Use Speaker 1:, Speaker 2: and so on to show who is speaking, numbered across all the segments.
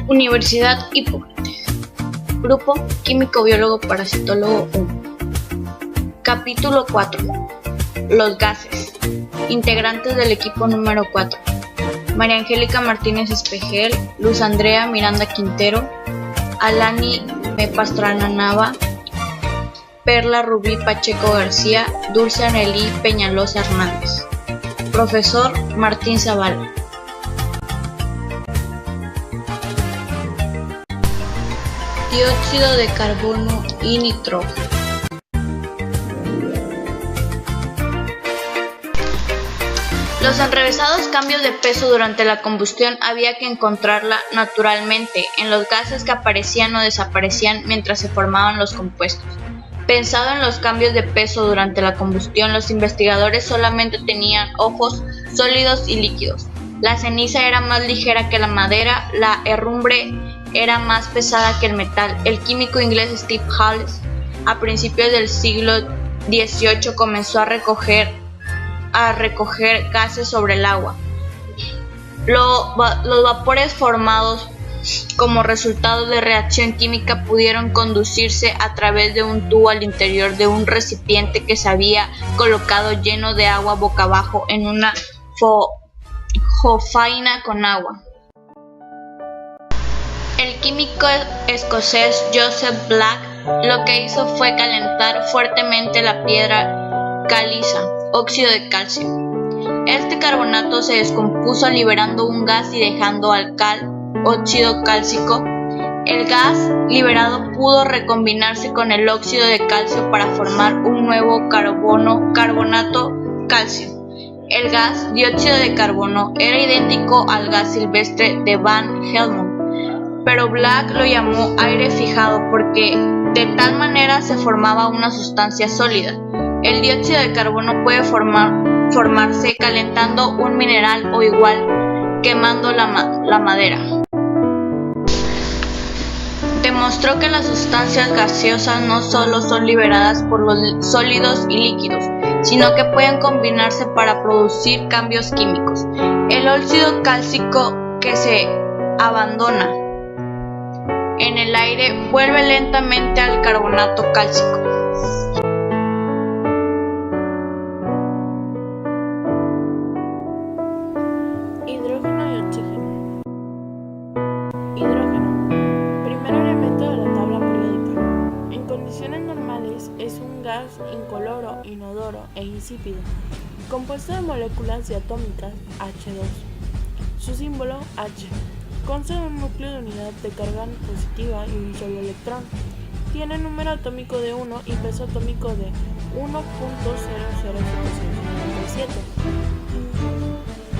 Speaker 1: Universidad Hipócrates. Grupo Químico-Biólogo Parasitólogo 1. Capítulo 4. Los gases. Integrantes del equipo número 4. María Angélica Martínez Espejel, Luz Andrea Miranda Quintero, Alani Pastrana Nava, Perla Rubí Pacheco García, Dulce Anelí Peñalosa Hernández. Profesor Martín Zavala. Dióxido de carbono y nitrógeno. Los enrevesados cambios de peso durante la combustión había que encontrarla naturalmente en los gases que aparecían o desaparecían mientras se formaban los compuestos. Pensado en los cambios de peso durante la combustión, los investigadores solamente tenían ojos sólidos y líquidos. La ceniza era más ligera que la madera, la herrumbre era más pesada que el metal. El químico inglés Steve Hales, a principios del siglo XVIII, comenzó a recoger gases sobre el agua. Los vapores formados como resultado de reacción química pudieron conducirse a través de un tubo al interior de un recipiente que se había colocado lleno de agua boca abajo en una jofaina con agua. El químico escocés Joseph Black lo que hizo fue calentar fuertemente la piedra caliza, óxido de calcio. Este carbonato se descompuso liberando un gas y dejando óxido cálcico. El gas liberado pudo recombinarse con el óxido de calcio para formar un nuevo carbonato calcio. El gas dióxido de carbono era idéntico al gas silvestre de Van Helmont, pero Black lo llamó aire fijado porque de tal manera se formaba una sustancia sólida. El dióxido de carbono puede formarse calentando un mineral o igual quemando la madera. Demostró que las sustancias gaseosas no solo son liberadas por los sólidos y líquidos, sino que pueden combinarse para producir cambios químicos. El óxido cálcico que se abandona en el aire vuelve lentamente al carbonato cálcico.
Speaker 2: Hidrógeno y oxígeno. Hidrógeno, primer elemento de la tabla periódica. En condiciones normales es un gas incoloro, inodoro e insípido, compuesto de moléculas diatómicas H2. Su símbolo H. Consta de un núcleo de unidad de carga positiva y un solo electrón. Tiene número atómico de 1 y peso atómico de 1.00797.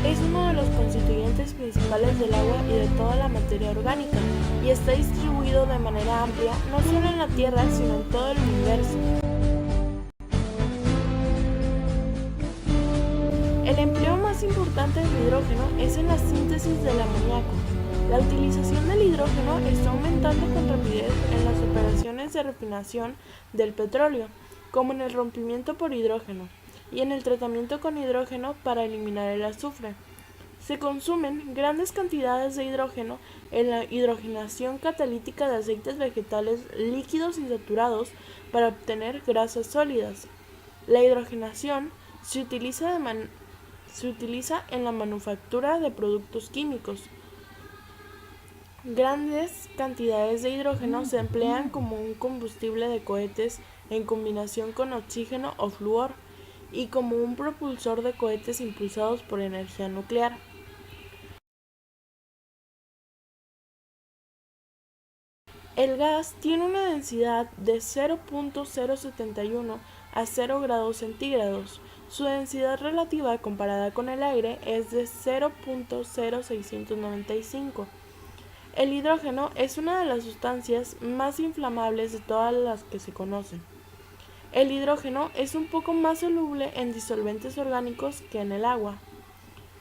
Speaker 2: Es uno de los constituyentes principales del agua y de toda la materia orgánica, y está distribuido de manera amplia no solo en la Tierra, sino en todo el universo. El empleo más importante del hidrógeno es en la síntesis del amoníaco. La utilización del hidrógeno está aumentando con rapidez en las operaciones de refinación del petróleo, como en el rompimiento por hidrógeno, y en el tratamiento con hidrógeno para eliminar el azufre. Se consumen grandes cantidades de hidrógeno en la hidrogenación catalítica de aceites vegetales líquidos y saturados para obtener grasas sólidas. La hidrogenación se utiliza en la manufactura de productos químicos. Grandes cantidades de hidrógeno se emplean como un combustible de cohetes en combinación con oxígeno o flúor y como un propulsor de cohetes impulsados por energía nuclear. El gas tiene una densidad de 0.071 a 0 grados centígrados. Su densidad relativa comparada con el aire es de 0.0695. El hidrógeno es una de las sustancias más inflamables de todas las que se conocen. El hidrógeno es un poco más soluble en disolventes orgánicos que en el agua.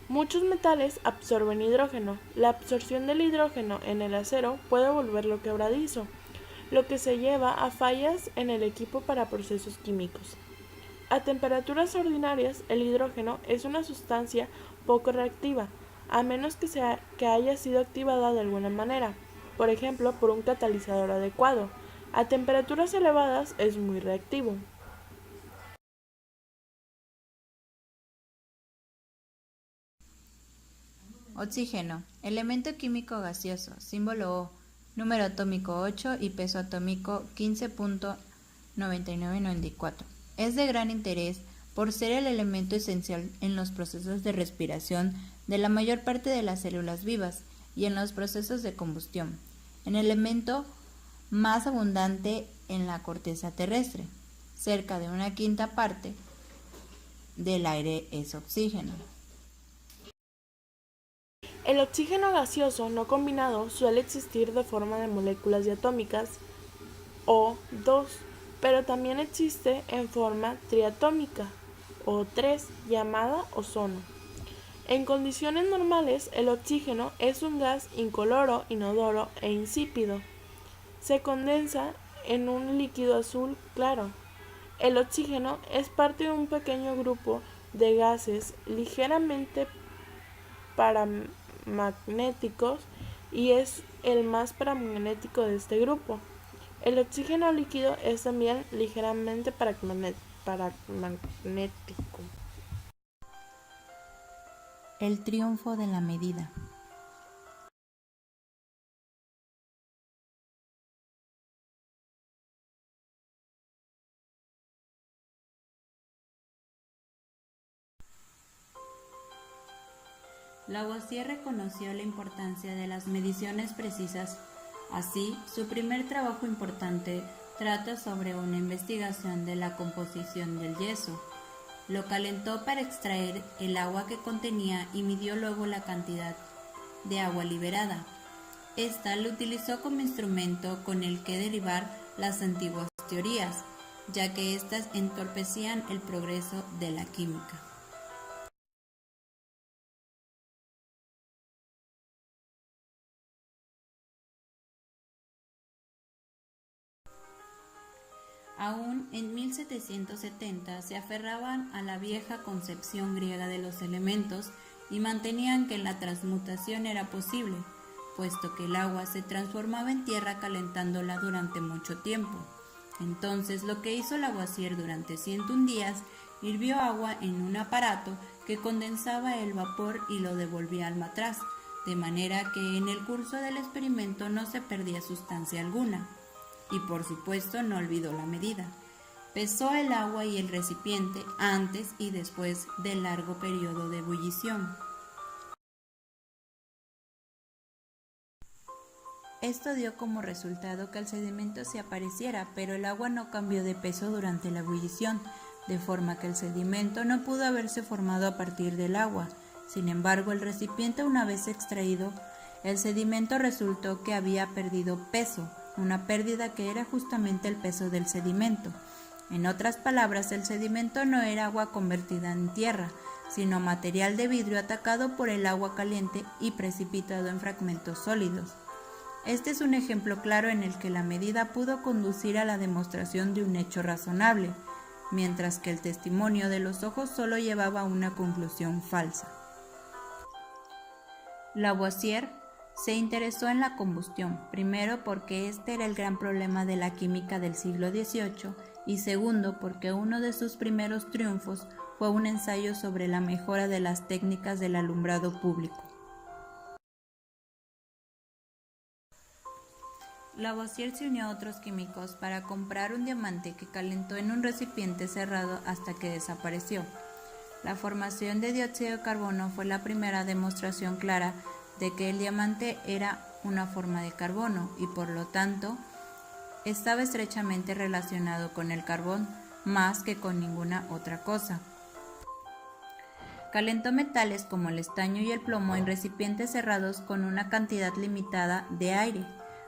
Speaker 2: Muchos metales absorben hidrógeno. La absorción del hidrógeno en el acero puede volverlo quebradizo, lo que se lleva a fallas en el equipo para procesos químicos. A temperaturas ordinarias, el hidrógeno es una sustancia poco reactiva, a menos que haya sido activada de alguna manera. por ejemplo por un catalizador adecuado. A temperaturas elevadas es muy reactivo.
Speaker 3: Oxígeno, elemento químico gaseoso, símbolo O, número atómico 8 y peso atómico 15.9994. Es de gran interés por ser el elemento esencial en los procesos de respiración de la mayor parte de las células vivas y en los procesos de combustión. El elemento más abundante en la corteza terrestre, cerca de una quinta parte del aire es oxígeno.
Speaker 2: El oxígeno gaseoso no combinado suele existir de forma de moléculas diatómicas O2, pero también existe en forma triatómica O3 llamada ozono. En condiciones normales, el oxígeno es un gas incoloro, inodoro e insípido. Se condensa en un líquido azul claro. El oxígeno es parte de un pequeño grupo de gases ligeramente paramagnéticos y es el más paramagnético de este grupo. El oxígeno líquido es también ligeramente paramagnético.
Speaker 3: El triunfo de la medida. Lavoisier reconoció la importancia de las mediciones precisas. Así, su primer trabajo importante trata sobre una investigación de la composición del yeso. Lo calentó para extraer el agua que contenía y midió luego la cantidad de agua liberada. Esta lo utilizó como instrumento con el que derivar las antiguas teorías, ya que éstas entorpecían el progreso de la química. Aún en 1770 se aferraban a la vieja concepción griega de los elementos y mantenían que la transmutación era posible, puesto que el agua se transformaba en tierra calentándola durante mucho tiempo. Entonces lo que hizo Lavoisier durante 101 días, hirvió agua en un aparato que condensaba el vapor y lo devolvía al matraz, de manera que en el curso del experimento no se perdía sustancia alguna. Y por supuesto no olvidó la medida. Pesó el agua y el recipiente antes y después del largo periodo de ebullición. Esto dio como resultado que el sedimento se apareciera, pero el agua no cambió de peso durante la ebullición, de forma que el sedimento no pudo haberse formado a partir del agua. Sin embargo, el recipiente, una vez extraído, el sedimento resultó que había perdido peso, una pérdida que era justamente el peso del sedimento. En otras palabras, el sedimento no era agua convertida en tierra, sino material de vidrio atacado por el agua caliente y precipitado en fragmentos sólidos. Este es un ejemplo claro en el que la medida pudo conducir a la demostración de un hecho razonable, mientras que el testimonio de los ojos solo llevaba a una conclusión falsa. Lavoisier se interesó en la combustión, primero porque este era el gran problema de la química del siglo XVIII y segundo porque uno de sus primeros triunfos fue un ensayo sobre la mejora de las técnicas del alumbrado público. Lavoisier se unió a otros químicos para comprar un diamante que calentó en un recipiente cerrado hasta que desapareció. La formación de dióxido de carbono fue la primera demostración clara de que el diamante era una forma de carbono y por lo tanto estaba estrechamente relacionado con el carbón más que con ninguna otra cosa. Calentó metales como el estaño y el plomo en recipientes cerrados con una cantidad limitada de aire.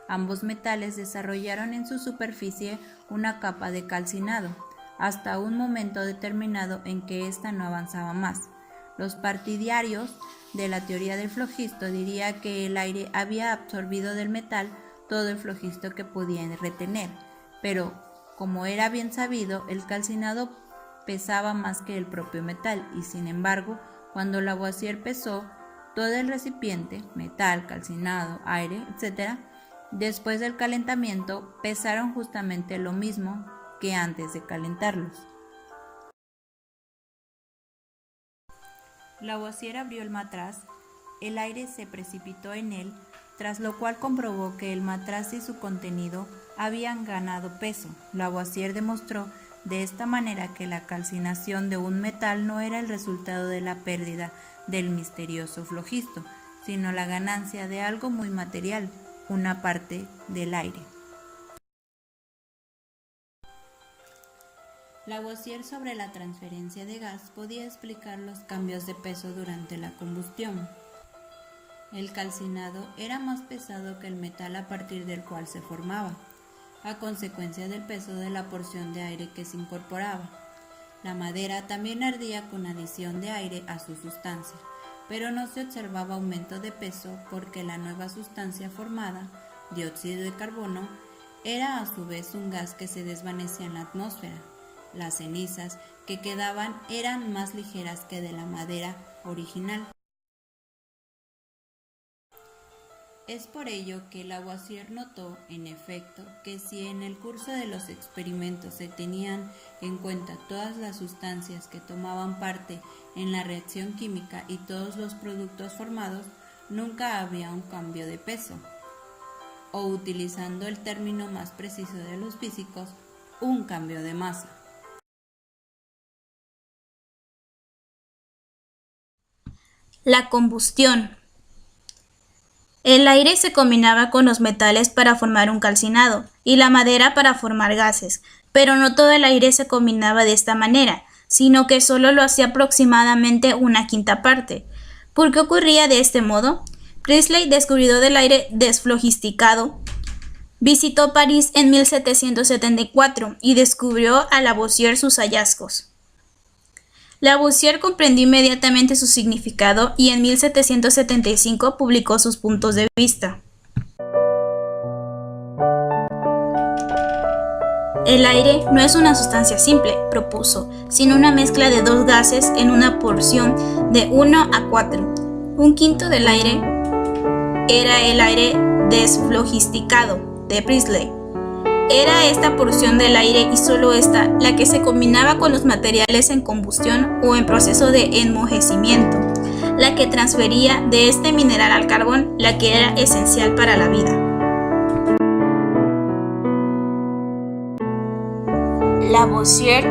Speaker 3: Ambos metales desarrollaron en su superficie una capa de calcinado, hasta un momento determinado en que ésta no avanzaba más. Los partidarios de la teoría del flogisto dirían que el aire había absorbido del metal todo el flogisto que podía retener, pero, como era bien sabido, el calcinado pesaba más que el propio metal y, sin embargo, cuando Lavoisier pesó todo el recipiente, metal, calcinado, aire, etc., Después del calentamiento, pesaron justamente lo mismo que antes de calentarlos. Lavoisier abrió el matraz, el aire se precipitó en él, tras lo cual comprobó que el matraz y su contenido habían ganado peso. Lavoisier demostró de esta manera que la calcinación de un metal no era el resultado de la pérdida del misterioso flogisto, sino la ganancia de algo muy material, una parte del aire. Lavoisier sobre la transferencia de gas podía explicar los cambios de peso durante la combustión. El calcinado era más pesado que el metal a partir del cual se formaba, a consecuencia del peso de la porción de aire que se incorporaba. La madera también ardía con adición de aire a su sustancia, pero no se observaba aumento de peso porque la nueva sustancia formada, dióxido de carbono, era a su vez un gas que se desvanecía en la atmósfera. Las cenizas que quedaban eran más ligeras que de la madera original. Es por ello que Lavoisier notó, en efecto, que si en el curso de los experimentos se tenían en cuenta todas las sustancias que tomaban parte en la reacción química y todos los productos formados, nunca había un cambio de peso, o utilizando el término más preciso de los físicos, un cambio de masa.
Speaker 1: La combustión. El aire se combinaba con los metales para formar un calcinado y la madera para formar gases, pero no todo el aire se combinaba de esta manera, sino que solo lo hacía aproximadamente una quinta parte. ¿Por qué ocurría de este modo? Priestley, descubridor del aire desflogisticado, visitó París en 1774 y descubrió a Lavoisier sus hallazgos. Lavoisier comprendió inmediatamente su significado y en 1775 publicó sus puntos de vista. El aire no es una sustancia simple, propuso, sino una mezcla de dos gases en una porción de 1 a 4. Un quinto del aire era el aire desflogisticado de Priestley. Era esta porción del aire y solo esta la que se combinaba con los materiales en combustión o en proceso de enmojecimiento, la que transfería de este mineral al carbón, la que era esencial para la vida. Lavoisier,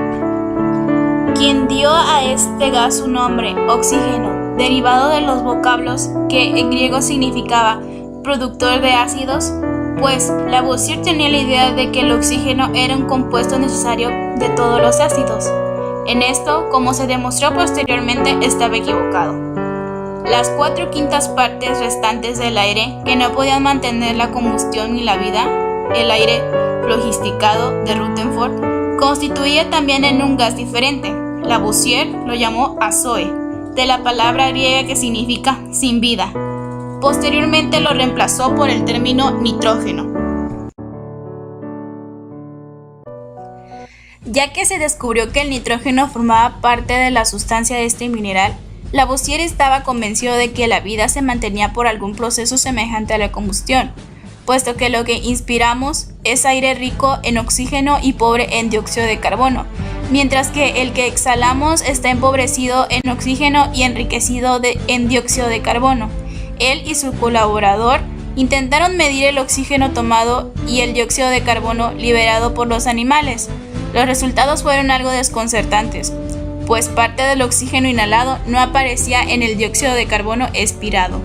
Speaker 1: quien dio a este gas su nombre, oxígeno, derivado de los vocablos que en griego significaba productor de ácidos, pues Lavoisier tenía la idea de que el oxígeno era un compuesto necesario de todos los ácidos. En esto, como se demostró posteriormente, estaba equivocado. Las 4/5 partes restantes del aire que no podían mantener la combustión ni la vida, el aire flogisticado de Rutherford, constituía también en un gas diferente. Lavoisier lo llamó azoe, de la palabra griega que significa sin vida. Posteriormente lo reemplazó por el término nitrógeno. Ya que se descubrió que el nitrógeno formaba parte de la sustancia de este mineral, Lavoisier estaba convencido de que la vida se mantenía por algún proceso semejante a la combustión, puesto que lo que inspiramos es aire rico en oxígeno y pobre en dióxido de carbono, mientras que el que exhalamos está empobrecido en oxígeno y enriquecido en dióxido de carbono. Él y su colaborador intentaron medir el oxígeno tomado y el dióxido de carbono liberado por los animales. Los resultados fueron algo desconcertantes, pues parte del oxígeno inhalado no aparecía en el dióxido de carbono expirado.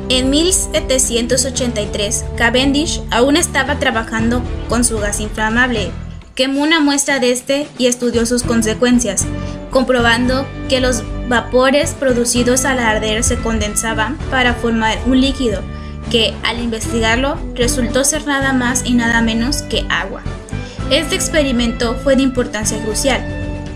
Speaker 1: En 1783, Cavendish aún estaba trabajando con su gas inflamable. Quemó una muestra de este y estudió sus consecuencias, comprobando que los vapores producidos al arder se condensaban para formar un líquido que, al investigarlo, resultó ser nada más y nada menos que agua. Este experimento fue de importancia crucial.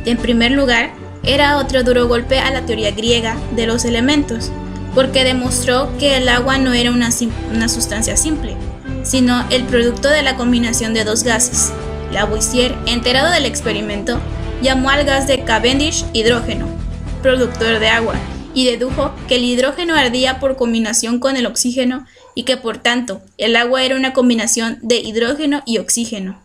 Speaker 1: En primer lugar, era otro duro golpe a la teoría griega de los elementos, porque demostró que el agua no era una sustancia simple, sino el producto de la combinación de dos gases. Lavoisier, enterado del experimento, llamó al gas de Cavendish hidrógeno, productor de agua,
Speaker 4: y dedujo que el hidrógeno ardía por combinación con el oxígeno y que por tanto el agua era una combinación de hidrógeno y oxígeno.